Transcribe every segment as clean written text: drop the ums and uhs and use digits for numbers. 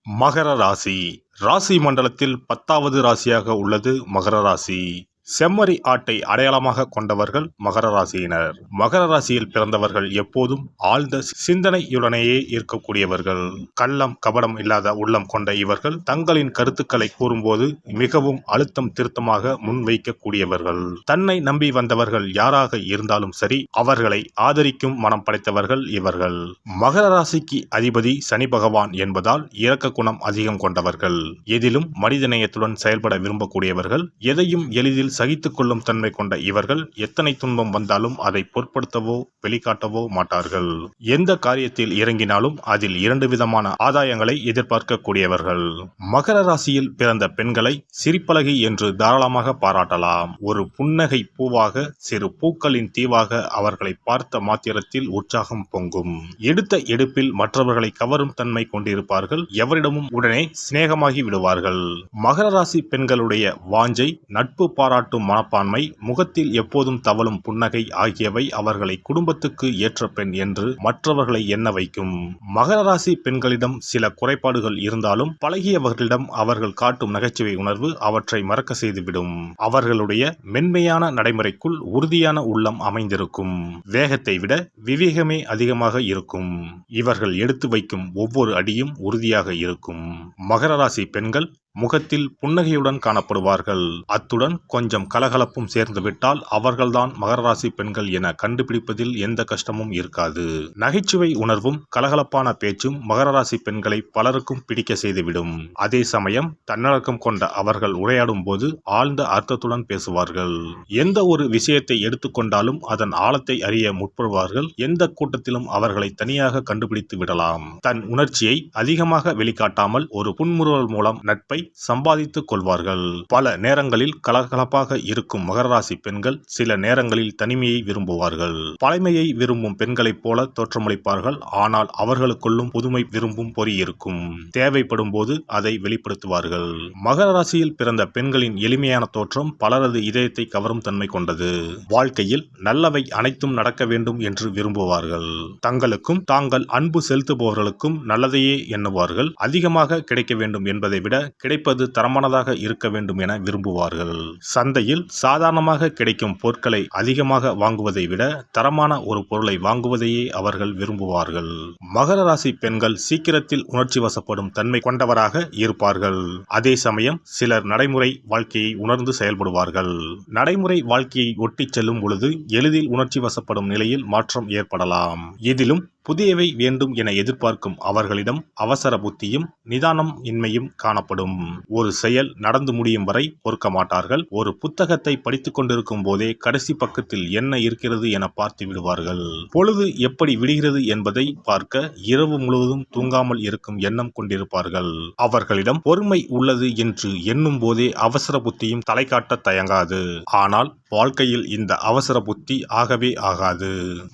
மகர ராசி ராசி மண்டலத்தில் 10வது ராசியாக உள்ளது மகர ராசி. செம்மறி ஆட்டை அடையாளமாக கொண்டவர்கள் மகர ராசியினர். மகர ராசியில் பிறந்தவர்கள் எப்போதும் ஆழ்ந்த சிந்தனையுடனேயே இருக்கக்கூடியவர்கள். கள்ளம் கபடம் இல்லாத உள்ளம் கொண்ட இவர்கள் தங்களின் கருத்துக்களை கூறும்போது மிகவும் அழுத்தம் திருத்தமாக முன்வைக்கக்கூடியவர்கள். தன்னை நம்பி வந்தவர்கள் யாராக இருந்தாலும் சரி, அவர்களை ஆதரிக்கும் மனம் படைத்தவர்கள் இவர்கள். மகர ராசிக்கு அதிபதி சனி பகவான் என்பதால் இரக்க குணம் அதிகம் கொண்டவர்கள். எதிலும் மனிதநேயத்துடன் செயல்பட விரும்பக்கூடியவர்கள். எதையும் எளிதில் சகித்துக் கொள்ளும் தன்மை கொண்ட இவர்கள் எத்தனை துன்பம் வந்தாலும் அதை பொருட்படுத்தவோ வெளிக்காட்டவோ மாட்டார்கள். எந்த காரியத்தில் இறங்கினாலும் அதில் 2 விதமான ஆதாயங்களை எதிர்பார்க்கக்கூடியவர்கள். மகர ராசியில் பிறந்த பெண்களை சிரிப்பழகி என்று தாராளமாக பாராட்டலாம். ஒரு புன்னகை பூவாக, சிறு பூக்களின் தீவாக அவர்களை பார்த்த மாத்திரத்தில் உற்சாகம் பொங்கும். எடுத்த எடுப்பில் மற்றவர்களை கவரும் தன்மை கொண்டிருப்பார்கள். எவரிடமும் உடனே சிநேகமாகி விடுவார்கள். மகர ராசி பெண்களுடைய வாஞ்சை, நட்பு பாராட்டும் மனப்பான்மை, முகத்தில் எப்போதும் தவழும் புன்னகை ஆகியவை அவர்களை குடும்பத்துக்கு ஏற்ற பெண் என்று மற்றவர்களை எண்ண வைக்கும். மகர ராசி பெண்களிடம் சில குறைபாடுகள் இருந்தாலும் பழகியவர்களிடம் அவர்கள் காட்டும் நகைச்சுவை உணர்வு அவற்றை மறக்க செய்துவிடும். அவர்களுடைய மென்மையான நடைமுறைக்குள் உறுதியான உள்ளம் அமைந்திருக்கும். வேகத்தை விட விவேகமே அதிகமாக இருக்கும். இவர்கள் எடுத்து வைக்கும் ஒவ்வொரு அடியும் உறுதியாக இருக்கும். மகர ராசி பெண்கள் முகத்தில் புன்னகையுடன் காணப்படுவார்கள். அத்துடன் கொஞ்சம் கலகலப்பும் சேர்ந்துவிட்டால் அவர்கள்தான் மகர ராசி பெண்கள் என கண்டுபிடிப்பதில் எந்த கஷ்டமும் இருக்காது. நகைச்சுவை உணர்வும் கலகலப்பான பேச்சும் மகர ராசி பெண்களை பலருக்கும் பிடிக்க செய்துவிடும். அதே சமயம் தன்னடக்கம் கொண்ட அவர்கள் உரையாடும் போது ஆழ்ந்த அர்த்தத்துடன் பேசுவார்கள். எந்த ஒரு விஷயத்தை எடுத்துக்கொண்டாலும் அதன் ஆழத்தை அறிய முற்படுவார்கள். எந்த கூட்டத்திலும் அவர்களை தனியாக கண்டுபிடித்து விடலாம். தன் உணர்ச்சியை அதிகமாக வெளிக்காட்டாமல் ஒரு புன்முறுவல் மூலம் நட்பை சம்பாதித்துக் கொள்வார்கள். பல நேரங்களில் கலகலப்பாக இருக்கும் மகர ராசி பெண்கள் சில நேரங்களில் தனிமையை விரும்புவார்கள். பழமையை விரும்பும் பெண்களைப் போல தோற்றமளிப்பார்கள். ஆனால் அவர்களுக்குள்ளும் புதுமை விரும்பும் பொறி இருக்கும். தேவைப்படும் போது அதை வெளிப்படுத்துவார்கள். மகர ராசியில் பிறந்த பெண்களின் எளிமையான தோற்றம் பலரது இதயத்தை கவரும் தன்மை கொண்டது. வாழ்க்கையில் நல்லவை அனைத்தும் நடக்க வேண்டும் என்று விரும்புவார்கள். தங்களுக்கும் தாங்கள் அன்பு செலுத்துபவர்களுக்கும் நல்லதையே எண்ணுவார்கள். அதிகமாக கிடைக்க வேண்டும் என்பதை விட கிடைப்பது தரமானதாக இருக்க வேண்டும் என விரும்புவார்கள். சந்தையில் சாதாரணமாக கிடைக்கும் பொருட்களை அதிகமாக வாங்குவதை விட தரமான ஒரு பொருளை வாங்குவதையே அவர்கள் விரும்புவார்கள். மகர ராசி பெண்கள் சீக்கிரத்தில் உணர்ச்சி வசப்படும் தன்மை கொண்டவராக இருப்பார்கள். அதே சமயம் சிலர் நடைமுறை வாழ்க்கையை உணர்ந்து செயல்படுவார்கள். நடைமுறை வாழ்க்கையை ஒட்டி செல்லும் பொழுது எளிதில் உணர்ச்சி வசப்படும் நிலையில் மாற்றம் ஏற்படலாம். இதிலும் புதியவை வேண்டும் என எதிர்பார்க்கும் அவர்களிடம் அவசர புத்தியும் நிதானம் இன்மையும் காணப்படும். ஒரு செயல் நடந்து முடியும் வரை பொறுக்க மாட்டார்கள். ஒரு புத்தகத்தை படித்துக் கொண்டிருக்கும் போதே கடைசி பக்கத்தில் என்ன இருக்கிறது என பார்த்து விடுவார்கள். பொழுது எப்படி விடுகிறது என்பதை பார்க்க இரவு முழுவதும் தூங்காமல் இருக்கும் எண்ணம் கொண்டிருப்பார்கள். அவர்களிடம் பொறுமை உள்ளது என்று எண்ணும் போதே அவசர புத்தியும் தலை காட்ட தயங்காது. ஆனால் வாழ்க்கையில் இந்த அவசர புத்தி ஆகவே ஆகாது.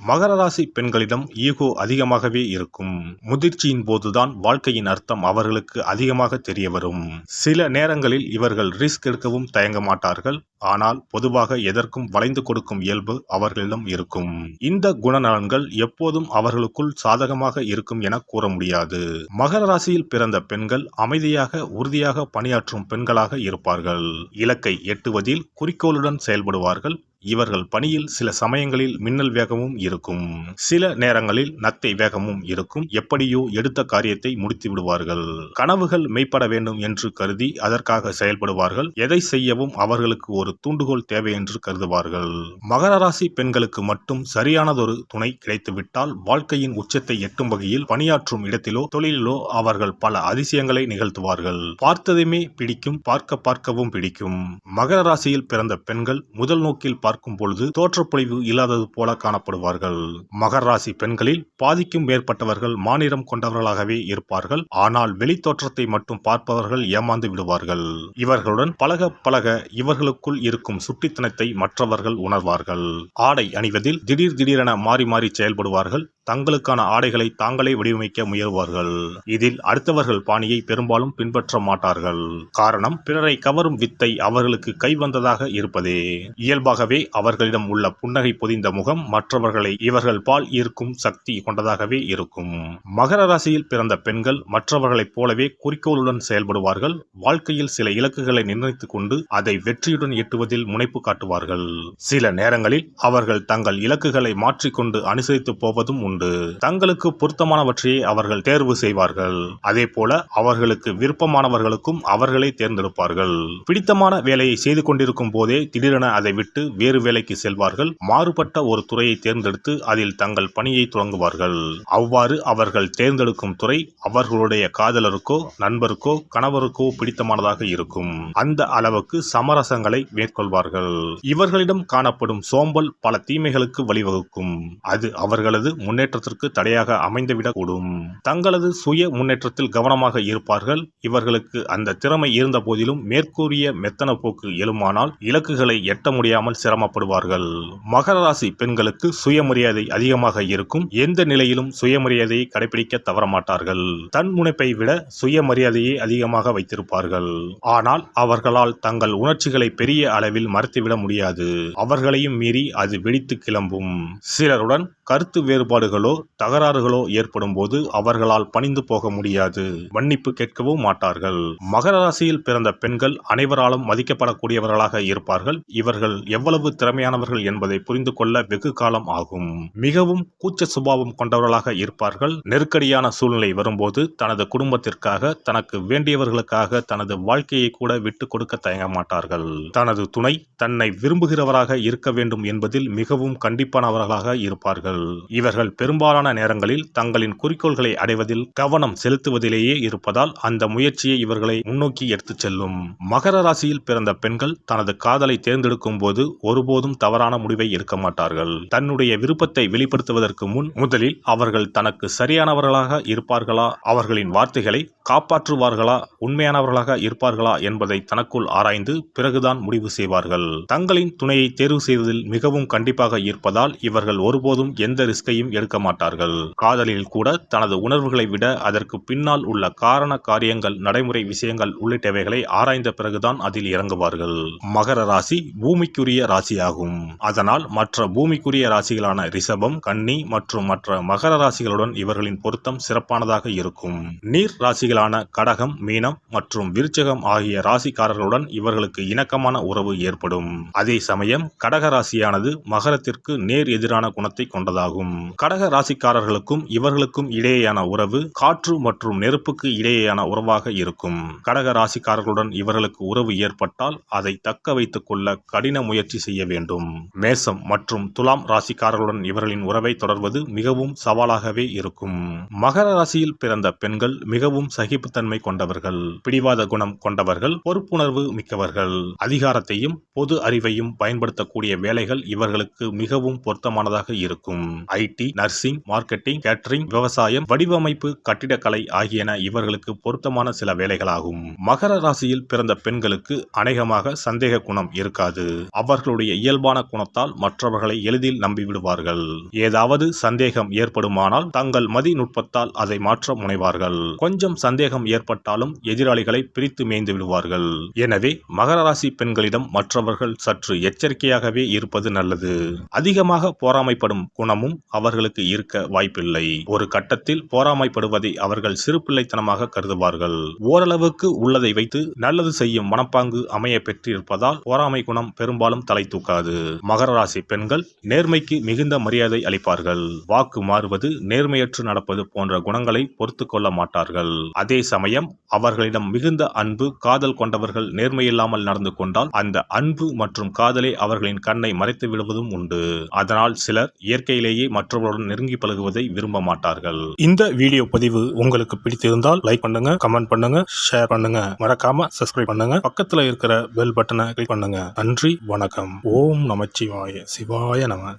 மகர ராசி பெண்களிடம் ஈகோ அதிகமாகவே இருக்கும். முதிர்ச்சியின் போதுதான் வாழ்க்கையின் அர்த்தம் அவர்களுக்கு அதிகமாக தெரிய வரும். சில நேரங்களில் இவர்கள் ரிஸ்க் எடுக்கவும் தயங்க மாட்டார்கள். ஆனால் பொதுவாக எதற்கும் வளைந்து கொடுக்கும் இயல்பு அவர்களிடம் இருக்கும். இந்த குணநலன்கள் எப்போதும் அவர்களுக்குள் சாதகமாக இருக்கும் என கூற முடியாது. மகர ராசியில் பிறந்த பெண்கள் அமைதியாக உறுதியாக பணியாற்றும் பெண்களாக இருப்பார்கள். இலக்கை எட்டுவதில் குறிக்கோளுடன் செயல்படுவார்கள். இவர்கள் பணியில் சில சமயங்களில் மின்னல் வேகமும் இருக்கும். சில நேரங்களில் நத்தை வேகமும் இருக்கும். எப்படியோ எடுத்த காரியத்தை முடித்து விடுவார்கள். கனவுகள் மெய்ப்பட வேண்டும் என்று கருதி அதற்காக செயல்படுவார்கள். எதை செய்யவும் அவர்களுக்கு ஒரு தூண்டுகோல் தேவை என்று கருதுவார்கள். மகர ராசி பெண்களுக்கு மட்டும் சரியானதொரு துணை கிடைத்துவிட்டால் வாழ்க்கையின் உச்சத்தை எட்டும் வகையில் பணியாற்றும் இடத்திலோ தொழிலிலோ அவர்கள் பல அதிசயங்களை நிகழ்த்துவார்கள். பார்த்ததுமே பிடிக்கும், பார்க்கவும் பிடிக்கும். மகர ராசியில் பிறந்த பெண்கள் முதல் நோக்கில் பார்க்கும் பொழுது தோற்றப்பொழிவு இல்லாதது போல காணப்படுவார்கள். மகர ராசி பெண்களில் பாதிக்கும் மேற்பட்டவர்கள் மாநிலம் கொண்டவர்களாகவே இருப்பார்கள். ஆனால் வெளி தோற்றத்தை மட்டும் பார்ப்பவர்கள் ஏமாந்து விடுவார்கள். இவர்களுடன் பழக பழக இவர்களுக்குள் இருக்கும் சுட்டித்தனத்தை மற்றவர்கள் உணர்வார்கள். ஆடை அணிவதில் திடீரென மாறி மாறி செயல்படுவார்கள். தங்களுக்கான ஆடைகளை தாங்களே வடிவமைக்க முயல்வார்கள். இதில் அடுத்தவர்கள் பாணியை பெரும்பாலும் பின்பற்ற மாட்டார்கள். காரணம், பிறரை கவரும் வித்தை அவர்களுக்கு கைவந்ததாக இருப்பதே. இயல்பாகவே அவர்களிடம் உள்ள புன்னகை பொதிந்த முகம் மற்றவர்களை இவர்கள் பால் ஈர்க்கும் சக்தி கொண்டதாகவே இருக்கும். மகர ராசியில் பிறந்த பெண்கள் மற்றவர்களைப் போலவே குறிக்கோளுடன் செயல்படுவார்கள். வாழ்க்கையில் சில இலக்குகளை நிர்ணயித்துக் கொண்டு அதை வெற்றியுடன் எட்டுவதில் முனைப்பு காட்டுவார்கள். சில நேரங்களில் அவர்கள் தங்கள் இலக்குகளை மாற்றிக்கொண்டு அனுசரித்து போவதும் உண்டு. தங்களுக்கு பொருத்தமானவற்றையே அவர்கள் தேர்வு செய்வார்கள். அதே போல அவர்களுக்கு விருப்பமானவர்களுக்கும் அவர்களே தேர்ந்தெடுப்பார்கள். பிடித்தமான வேலையை செய்து கொண்டிருக்கும் போதே திடீரென அதை விட்டு வேறு வேலைக்கு செல்வார்கள். மாறுபட்ட ஒரு துறையை தேர்ந்தெடுத்து அதில் தங்கள் பணியை தொடங்குவார்கள். அவ்வாறு அவர்கள் தேர்ந்தெடுக்கும் துறை அவர்களுடைய காதலருக்கோ நண்பருக்கோ கணவருக்கோ பிடித்தமானதாக இருக்கும். அந்த அளவுக்கு சமரசங்களை மேற்கொள்வார்கள். இவர்களிடம் காணப்படும் சோம்பல் பல தீமைகளுக்கு வழிவகுக்கும். அது அவர்களது முன்னேற்றத்திற்கு தடையாக அமைந்துவிடக்கூடும். தங்களது சுய முன்னேற்றத்தில் கவனமாக இருப்பார்கள். இவர்களுக்கு அந்த திறமை இருந்த போதிலும் மேற்கூறிய மெத்தன போக்கு எழுமானால் இலக்குகளை எட்ட முடியாமல் சிரமப்படுவார்கள். மகர ராசி பெண்களுக்கு சுயமரியாதை அதிகமாக இருக்கும். எந்த நிலையிலும் சுயமரியாதையை கடைபிடிக்க தவறமாட்டார்கள். தன் முனைப்பை விட சுயமரியாதையை அதிகமாக வைத்திருப்பார்கள். ஆனால் அவர்களால் தங்கள் உணர்ச்சிகளை பெரிய அளவில் மறைத்துவிட முடியாது. அவர்களையும் மீறி அது வெடித்து கிளம்பும். சிலருடன் கருத்து வேறுபாடுகளோ தகராறுகளோ ஏற்படும் போது அவர்களால் பணிந்து போக முடியாது. மன்னிப்பு கேட்கவும் மாட்டார்கள். மகர ராசியில் பிறந்த பெண்கள் அனைவராலும் மதிக்கப்படக்கூடியவர்களாக இருப்பார்கள். இவர்கள் எவ்வளவு திறமையானவர்கள் என்பதை புரிந்து கொள்ள வெகு காலம் ஆகும். மிகவும் கூச்ச சுபாவம் கொண்டவர்களாக இருப்பார்கள். நெருக்கடியான சூழ்நிலை வரும்போது தனது குடும்பத்திற்காக தனக்கு வேண்டியவர்களுக்காக தனது வாழ்க்கையை கூட விட்டு கொடுக்க தயங்க மாட்டார்கள். தனது துணை தன்னை விரும்புகிறவராக இருக்க வேண்டும் என்பதில் மிகவும் கண்டிப்பானவர்களாக இருப்பார்கள். இவர்கள் பெரும்பாலான நேரங்களில் தங்களின் குறிக்கோள்களை அடைவதில் கவனம் செலுத்துவதிலேயே இருப்பதால் அந்த முயற்சியை இவர்களை முன்னோக்கி எடுத்துச் செல்லும். மகர ராசியில் பிறந்த பெண்கள் தனது காதலை தேர்ந்தெடுக்கும் போது ஒருபோதும் தவறான முடிவை எடுக்க மாட்டார்கள். தன்னுடைய விருப்பத்தை வெளிப்படுத்துவதற்கு முன் முதலில் அவர்கள் தனக்கு சரியானவர்களாக இருப்பார்களா, அவர்களின் வார்த்தைகளை காப்பாற்றுவார்களா, உண்மையானவர்களாக இருப்பார்களா என்பதை தனக்குள் ஆராய்ந்து பிறகுதான் முடிவு செய்வார்கள். தங்களின் துணையை தேர்வு செய்வதில் மிகவும் கண்டிப்பாக இருப்பதால் இவர்கள் ஒருபோதும் எந்த ரிஸ்கையும் எடுக்க மாட்டார்கள். காதலில் கூட தனது உணர்வுகளை விட அதற்கு பின்னால் உள்ள காரண காரியங்கள், நடைமுறை விஷயங்கள் உள்ளிட்டவைகளை ஆராய்ந்த பிறகுதான் அதில் இறங்குவார்கள். மகர ராசி பூமிக்குரிய ராசியாகும். அதனால் மற்ற பூமிக்குரிய ராசிகளான ரிஷபம், கன்னி மற்றும் மற்ற மகர ராசிகளுடன் இவர்களின் பொருத்தம் சிறப்பானதாக இருக்கும். நீர் ராசிகளான கடகம், மீனம் மற்றும் விருச்சகம் ஆகிய ராசிக்காரர்களுடன் இவர்களுக்கு இணக்கமான உறவு ஏற்படும். அதே சமயம் கடக ராசியானது மகரத்திற்கு நேர் எதிரான குணத்தை கொண்டதாகும். கடக ராசிக்காரர்களுக்கும் இவர்களுக்கும் இடையேயான உறவு காற்று மற்றும் நெருப்புக்கு இடையேயான உறவாக இருக்கும். கடக ராசிக்காரர்களுடன் இவர்களுக்கு உறவு ஏற்பட்டால் அதை தக்க வைத்துக் கொள்ள கடின முயற்சி செய்ய வேண்டும். மேசம் மற்றும் துலாம் ராசிக்காரர்களுடன் இவர்களின் உறவை தொடர்வது மிகவும் சவாலாகவே இருக்கும். மகர ராசியில் பிறந்த பெண்கள் மிகவும் சகிப்புத்தன்மை கொண்டவர்கள், பிடிவாத குணம் கொண்டவர்கள், பொறுப்புணர்வு மிக்கவர்கள். அதிகாரத்தையும் பொது அறிவையும் பயன்படுத்தக்கூடிய வேலைகள் இவர்களுக்கு மிகவும் பொருத்தமானதாக இருக்கும். ஐடி, நர்சிங், மார்க்கெட்டிங், கேட்டரிங், விவசாயம், வடிவமைப்பு, கட்டிடக்கலை ஆகியன இவர்களுக்கு பொருத்தமான சில வேலைகளாகும். மகர ராசியில் பிறந்த பெண்களுக்கு அநேகமாக சந்தேக குணம் இருக்காது. அவர்களுடைய இயல்பான குணத்தால் மற்றவர்களை எளிதில் நம்பிவிடுவார்கள். ஏதாவது சந்தேகம் ஏற்படுமானால் தங்கள் மதிநுட்பத்தால் அதை மாற்ற முனைவார்கள். கொஞ்சம் சந்தேகம் ஏற்பட்டாலும் எதிராளிகளை பிரித்து மேய்ந்து விடுவார்கள். எனவே மகர ராசி பெண்களிடம் மற்றவர்கள் சற்று எச்சரிக்கையாகவே இருப்பது நல்லது. அதிகமாக பொறாமைப்படும் குணமும் அவர்களுக்கு இருக்க வாய்ப்பில்லை. ஒரு கட்டத்தில் பொறாமைப்படுவதை அவர்கள் சிறுபிள்ளைத்தனமாக கருதுவார்கள். ஓரளவுக்கு உள்ளதை வைத்து நல்லது செய்யும் மனப்பாங்கு அமைய பெற்றிருப்பதால் பொறாமை குணம் பெரும்பாலும் தலை தூக்காது. மகர ராசி பெண்கள் நேர்மைக்கு மிகுந்த மரியாதை அளிப்பார்கள். வாக்கு மாறுவது, நேர்மையற்று நடப்பது போன்ற குணங்களை பொறுத்து கொள்ள மாட்டார்கள். அதே சமயம் அவர்களிடம் மிகுந்த அன்பு, காதல் கொண்டவர்கள் நேர்மையில்லாமல் நடந்து கொண்டால் அந்த அன்பு மற்றும் காதலை அவர்களின் கண்ணை மறைத்து விடுவதும் உண்டு. அதனால் சிலர் இயற்கையிலேயே மற்றவர்களுடன் நெருங்கி பழகுவதை விரும்ப மாட்டார்கள். இந்த வீடியோ பதிவு உங்களுக்கு பிடித்திருந்தால் லைக் பண்ணுங்க, கமெண்ட் பண்ணுங்க, ஷேர் பண்ணுங்க, மறக்காம சப்ஸ்கிரைப் பண்ணுங்க, பக்கத்துல இருக்கிற பெல் பட்டனை கிளிக் பண்ணுங்க. நன்றி, வணக்கம். ஓம் நமச்சிவாய. சிவாய நம.